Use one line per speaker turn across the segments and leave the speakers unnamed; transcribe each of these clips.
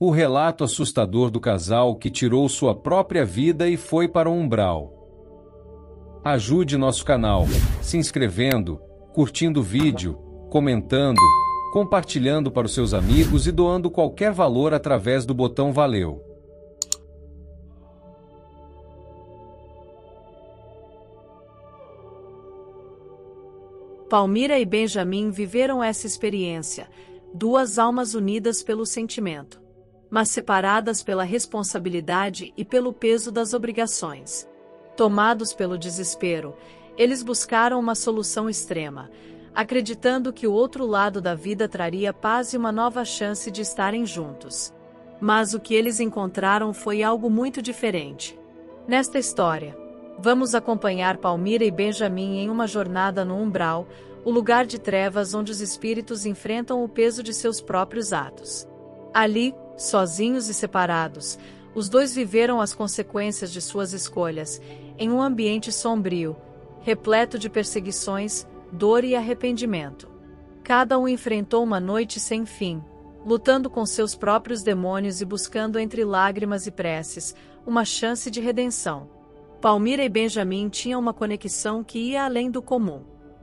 O relato assustador do casal que tirou sua própria vida e foi para o umbral. Ajude nosso canal, se inscrevendo, curtindo o vídeo, comentando, compartilhando para os seus amigos e doando qualquer valor através do botão Valeu.
Palmira e Benjamin viveram essa experiência, duas almas unidas pelo sentimento, mas separadas pela responsabilidade e pelo peso das obrigações. Tomados pelo desespero, eles buscaram uma solução extrema, acreditando que o outro lado da vida traria paz e uma nova chance de estarem juntos. Mas o que eles encontraram foi algo muito diferente. Nesta história, vamos acompanhar Palmira e Benjamin em uma jornada no umbral, o lugar de trevas onde os espíritos enfrentam o peso de seus próprios atos. Ali, sozinhos e separados, os dois viveram as consequências de suas escolhas, em um ambiente sombrio, repleto de perseguições, dor e arrependimento. Cada um enfrentou uma noite sem fim, lutando com seus próprios demônios e buscando entre lágrimas e preces, uma chance de redenção. Palmira e Benjamin tinham uma conexão que ia além do comum.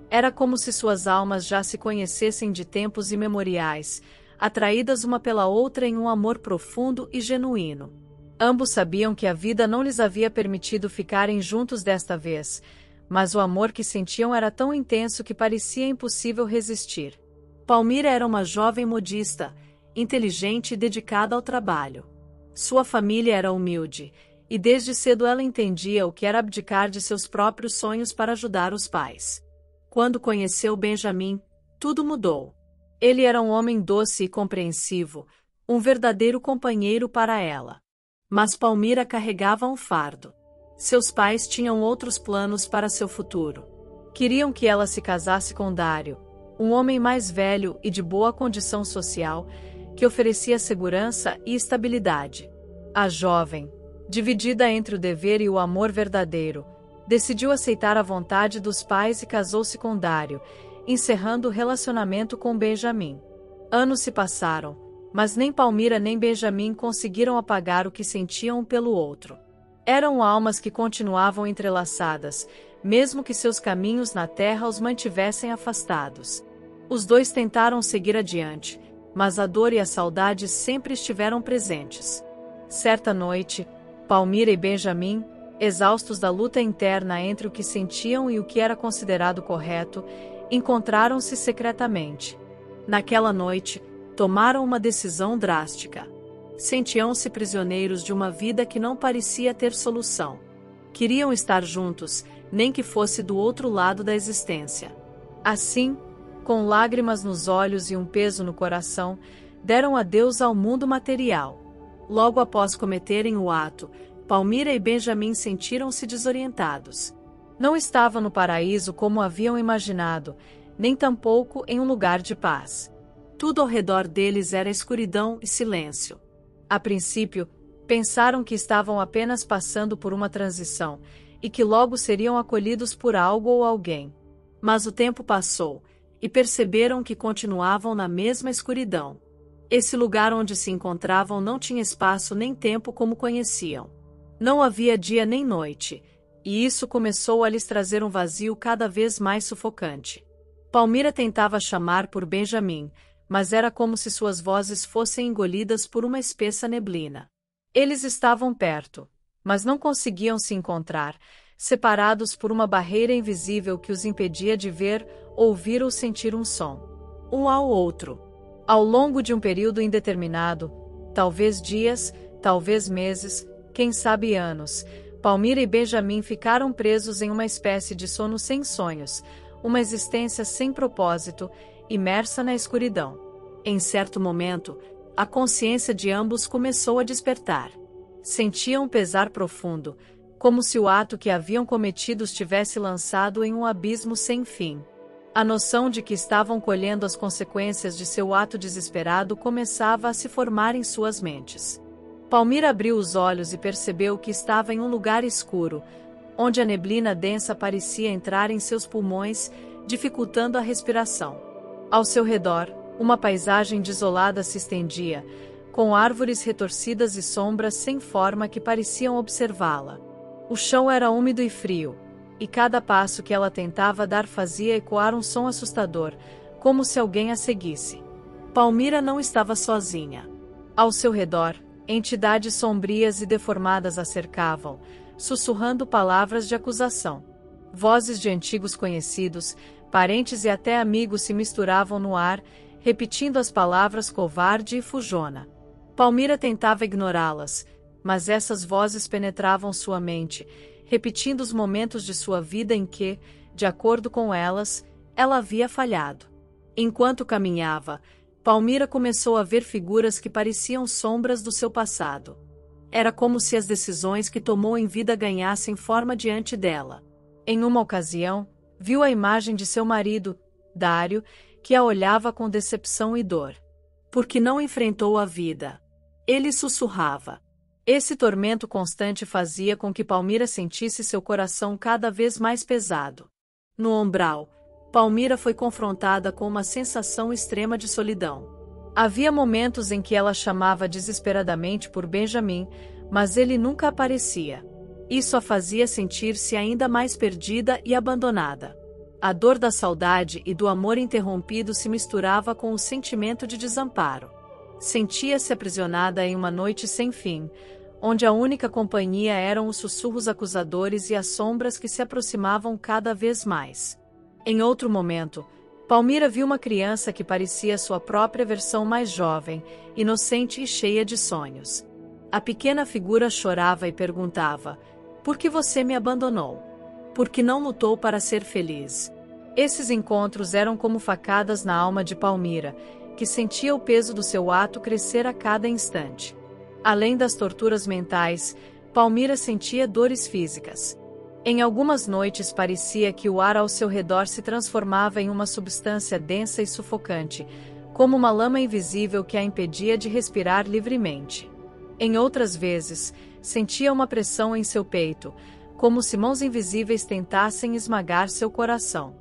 Era como se suas almas já se conhecessem de tempos imemoriais, atraídas uma pela outra em um amor profundo e genuíno. Ambos sabiam que a vida não lhes havia permitido ficarem juntos desta vez, mas o amor que sentiam era tão intenso que parecia impossível resistir. Palmira era uma jovem modista, inteligente e dedicada ao trabalho. Sua família era humilde, e desde cedo ela entendia o que era abdicar de seus próprios sonhos para ajudar os pais. Quando conheceu Benjamin, tudo mudou. Ele era um homem doce e compreensivo, um verdadeiro companheiro para ela. Mas Palmira carregava um fardo. Seus pais tinham outros planos para seu futuro. Queriam que ela se casasse com Dário, um homem mais velho e de boa condição social, que oferecia segurança e estabilidade. A jovem, dividida entre o dever e o amor verdadeiro, decidiu aceitar a vontade dos pais e casou-se com Dário, encerrando o relacionamento com Benjamin. Anos se passaram, mas nem Palmira nem Benjamin conseguiram apagar o que sentiam um pelo outro. Eram almas que continuavam entrelaçadas, mesmo que seus caminhos na terra os mantivessem afastados. Os dois tentaram seguir adiante, mas a dor e a saudade sempre estiveram presentes. Certa noite, Palmira e Benjamin, exaustos da luta interna entre o que sentiam e o que era considerado correto, encontraram-se secretamente. Naquela noite, tomaram uma decisão drástica. Sentiam-se prisioneiros de uma vida que não parecia ter solução. Queriam estar juntos, nem que fosse do outro lado da existência. Assim, com lágrimas nos olhos e um peso no coração, deram adeus ao mundo material. Logo após cometerem o ato, Palmira e Benjamin sentiram-se desorientados. Não estavam no paraíso como haviam imaginado, nem tampouco em um lugar de paz. Tudo ao redor deles era escuridão e silêncio. A princípio, pensaram que estavam apenas passando por uma transição, e que logo seriam acolhidos por algo ou alguém. Mas o tempo passou, e perceberam que continuavam na mesma escuridão. Esse lugar onde se encontravam não tinha espaço nem tempo como conheciam. Não havia dia nem noite, e isso começou a lhes trazer um vazio cada vez mais sufocante. Palmira tentava chamar por Benjamin, mas era como se suas vozes fossem engolidas por uma espessa neblina. Eles estavam perto, mas não conseguiam se encontrar, separados por uma barreira invisível que os impedia de ver, ouvir ou sentir um som. Um ao outro. Ao longo de um período indeterminado, talvez dias, talvez meses, quem sabe anos, Palmira e Benjamin ficaram presos em uma espécie de sono sem sonhos, uma existência sem propósito, imersa na escuridão. Em certo momento, a consciência de ambos começou a despertar. Sentiam um pesar profundo, como se o ato que haviam cometido os tivesse lançado em um abismo sem fim. A noção de que estavam colhendo as consequências de seu ato desesperado começava a se formar em suas mentes. Palmira abriu os olhos e percebeu que estava em um lugar escuro, onde a neblina densa parecia entrar em seus pulmões, dificultando a respiração. Ao seu redor, uma paisagem desolada se estendia, com árvores retorcidas e sombras sem forma que pareciam observá-la. O chão era úmido e frio, e cada passo que ela tentava dar fazia ecoar um som assustador, como se alguém a seguisse. Palmira não estava sozinha. Ao seu redor, entidades sombrias e deformadas a cercavam, sussurrando palavras de acusação. Vozes de antigos conhecidos, parentes e até amigos se misturavam no ar, repetindo as palavras covarde e fujona. Palmira tentava ignorá-las, mas essas vozes penetravam sua mente, repetindo os momentos de sua vida em que, de acordo com elas, ela havia falhado. Enquanto caminhava, Palmira começou a ver figuras que pareciam sombras do seu passado. Era como se as decisões que tomou em vida ganhassem forma diante dela. Em uma ocasião, viu a imagem de seu marido, Dário, que a olhava com decepção e dor. Porque não enfrentou a vida. Ele sussurrava. Esse tormento constante fazia com que Palmira sentisse seu coração cada vez mais pesado. No umbral, Palmira foi confrontada com uma sensação extrema de solidão. Havia momentos em que ela chamava desesperadamente por Benjamin, mas ele nunca aparecia. Isso a fazia sentir-se ainda mais perdida e abandonada. A dor da saudade e do amor interrompido se misturava com o sentimento de desamparo. Sentia-se aprisionada em uma noite sem fim, onde a única companhia eram os sussurros acusadores e as sombras que se aproximavam cada vez mais. Em outro momento, Palmira viu uma criança que parecia sua própria versão mais jovem, inocente e cheia de sonhos. A pequena figura chorava e perguntava: "Por que você me abandonou? Por que não lutou para ser feliz?" Esses encontros eram como facadas na alma de Palmira, que sentia o peso do seu ato crescer a cada instante. Além das torturas mentais, Palmira sentia dores físicas. Em algumas noites parecia que o ar ao seu redor se transformava em uma substância densa e sufocante, como uma lama invisível que a impedia de respirar livremente. Em outras vezes, sentia uma pressão em seu peito, como se mãos invisíveis tentassem esmagar seu coração.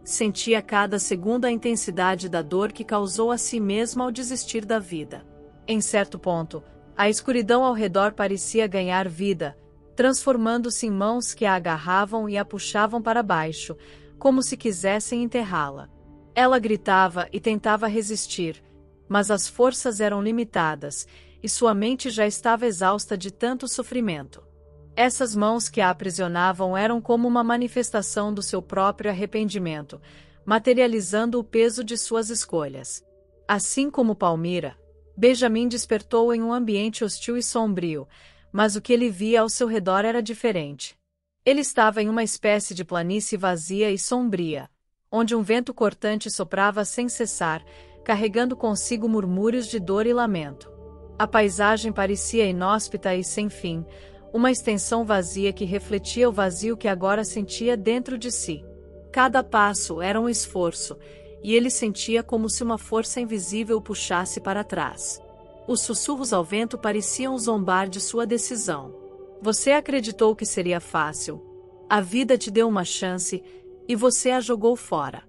Sentia a cada segundo a intensidade da dor que causou a si mesma ao desistir da vida. Em certo ponto, a escuridão ao redor parecia ganhar vida, transformando-se em mãos que a agarravam e a puxavam para baixo, como se quisessem enterrá-la. Ela gritava e tentava resistir, mas as forças eram limitadas, e sua mente já estava exausta de tanto sofrimento. Essas mãos que a aprisionavam eram como uma manifestação do seu próprio arrependimento, materializando o peso de suas escolhas. Assim como Palmira, Benjamin despertou em um ambiente hostil e sombrio, mas o que ele via ao seu redor era diferente. Ele estava em uma espécie de planície vazia e sombria, onde um vento cortante soprava sem cessar, carregando consigo murmúrios de dor e lamento. A paisagem parecia inóspita e sem fim, uma extensão vazia que refletia o vazio que agora sentia dentro de si. Cada passo era um esforço, e ele sentia como se uma força invisível o puxasse para trás. Os sussurros ao vento pareciam zombar de sua decisão. Você acreditou que seria fácil. A vida te deu uma chance, e você a jogou fora.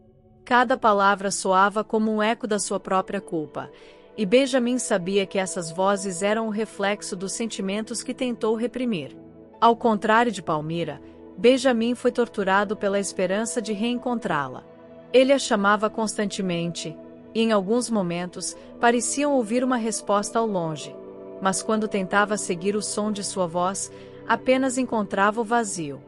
Cada palavra soava como um eco da sua própria culpa, e Benjamin sabia que essas vozes eram o reflexo dos sentimentos que tentou reprimir. Ao contrário de Palmira, Benjamin foi torturado pela esperança de reencontrá-la. Ele a chamava constantemente, e em alguns momentos, pareciam ouvir uma resposta ao longe. Mas quando tentava seguir o som de sua voz, apenas encontrava o vazio.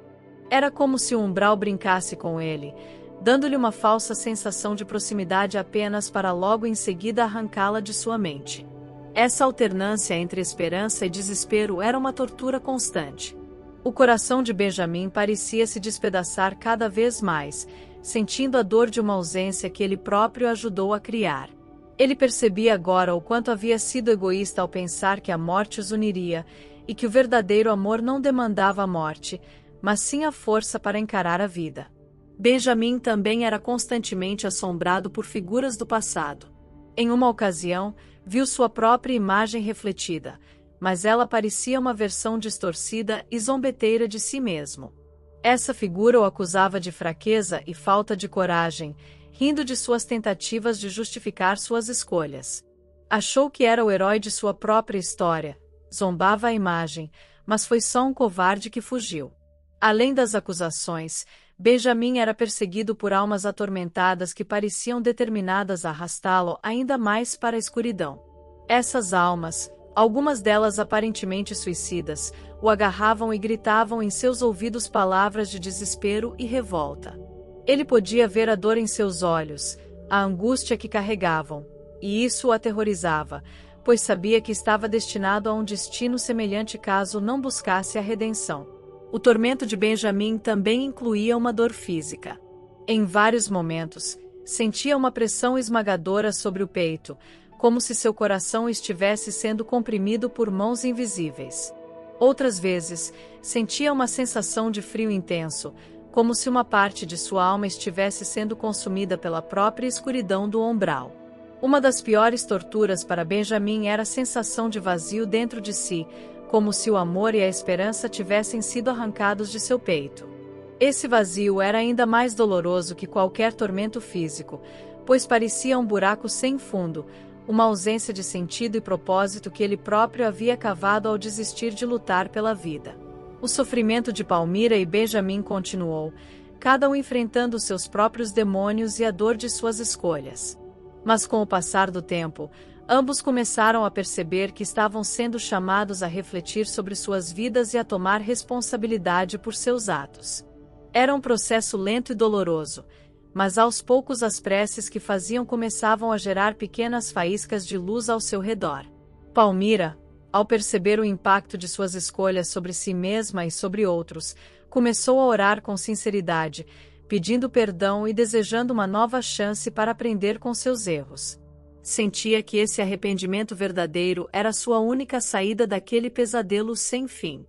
Era como se o umbral brincasse com ele, dando-lhe uma falsa sensação de proximidade apenas para logo em seguida arrancá-la de sua mente. Essa alternância entre esperança e desespero era uma tortura constante. O coração de Benjamin parecia se despedaçar cada vez mais, sentindo a dor de uma ausência que ele próprio ajudou a criar. Ele percebia agora o quanto havia sido egoísta ao pensar que a morte os uniria, e que o verdadeiro amor não demandava a morte, mas sim a força para encarar a vida. Benjamin também era constantemente assombrado por figuras do passado. Em uma ocasião, viu sua própria imagem refletida, mas ela parecia uma versão distorcida e zombeteira de si mesmo. Essa figura o acusava de fraqueza e falta de coragem, rindo de suas tentativas de justificar suas escolhas. Achou que era o herói de sua própria história, zombava a imagem, mas foi só um covarde que fugiu. Além das acusações, Benjamin era perseguido por almas atormentadas que pareciam determinadas a arrastá-lo ainda mais para a escuridão. Essas almas, algumas delas aparentemente suicidas, o agarravam e gritavam em seus ouvidos palavras de desespero e revolta. Ele podia ver a dor em seus olhos, a angústia que carregavam, e isso o aterrorizava, pois sabia que estava destinado a um destino semelhante caso não buscasse a redenção. O tormento de Benjamin também incluía uma dor física. Em vários momentos, sentia uma pressão esmagadora sobre o peito, como se seu coração estivesse sendo comprimido por mãos invisíveis. Outras vezes, sentia uma sensação de frio intenso, como se uma parte de sua alma estivesse sendo consumida pela própria escuridão do umbral. Uma das piores torturas para Benjamin era a sensação de vazio dentro de si, como se o amor e a esperança tivessem sido arrancados de seu peito. Esse vazio era ainda mais doloroso que qualquer tormento físico, pois parecia um buraco sem fundo, uma ausência de sentido e propósito que ele próprio havia cavado ao desistir de lutar pela vida. O sofrimento de Palmira e Benjamin continuou, cada um enfrentando seus próprios demônios e a dor de suas escolhas. Mas com o passar do tempo, ambos começaram a perceber que estavam sendo chamados a refletir sobre suas vidas e a tomar responsabilidade por seus atos. Era um processo lento e doloroso, mas aos poucos as preces que faziam começavam a gerar pequenas faíscas de luz ao seu redor. Palmira, ao perceber o impacto de suas escolhas sobre si mesma e sobre outros, começou a orar com sinceridade, pedindo perdão e desejando uma nova chance para aprender com seus erros. Sentia que esse arrependimento verdadeiro era sua única saída daquele pesadelo sem fim.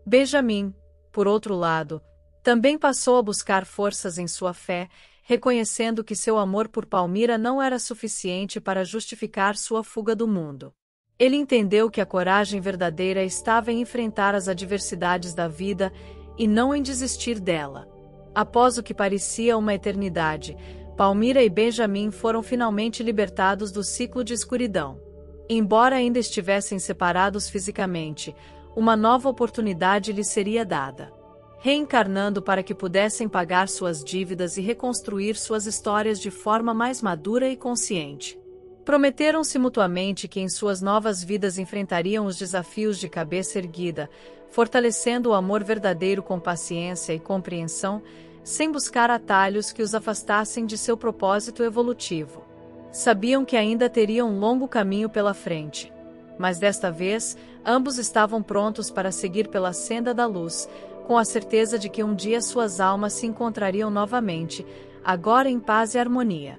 Benjamin, por outro lado, também passou a buscar forças em sua fé, reconhecendo que seu amor por Palmira não era suficiente para justificar sua fuga do mundo. Ele entendeu que a coragem verdadeira estava em enfrentar as adversidades da vida e não em desistir dela. Após o que parecia uma eternidade, Palmira e Benjamin foram finalmente libertados do ciclo de escuridão. Embora ainda estivessem separados fisicamente, uma nova oportunidade lhes seria dada. Reencarnando para que pudessem pagar suas dívidas e reconstruir suas histórias de forma mais madura e consciente. Prometeram-se mutuamente que em suas novas vidas enfrentariam os desafios de cabeça erguida, fortalecendo o amor verdadeiro com paciência e compreensão, sem buscar atalhos que os afastassem de seu propósito evolutivo. Sabiam que ainda teriam um longo caminho pela frente, mas desta vez, ambos estavam prontos para seguir pela senda da luz, com a certeza de que um dia suas almas se encontrariam novamente, agora em paz e harmonia.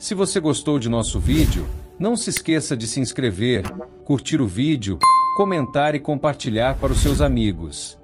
Se você gostou de nosso vídeo, não se esqueça de se inscrever, curtir o vídeo, comentar e compartilhar para os seus amigos.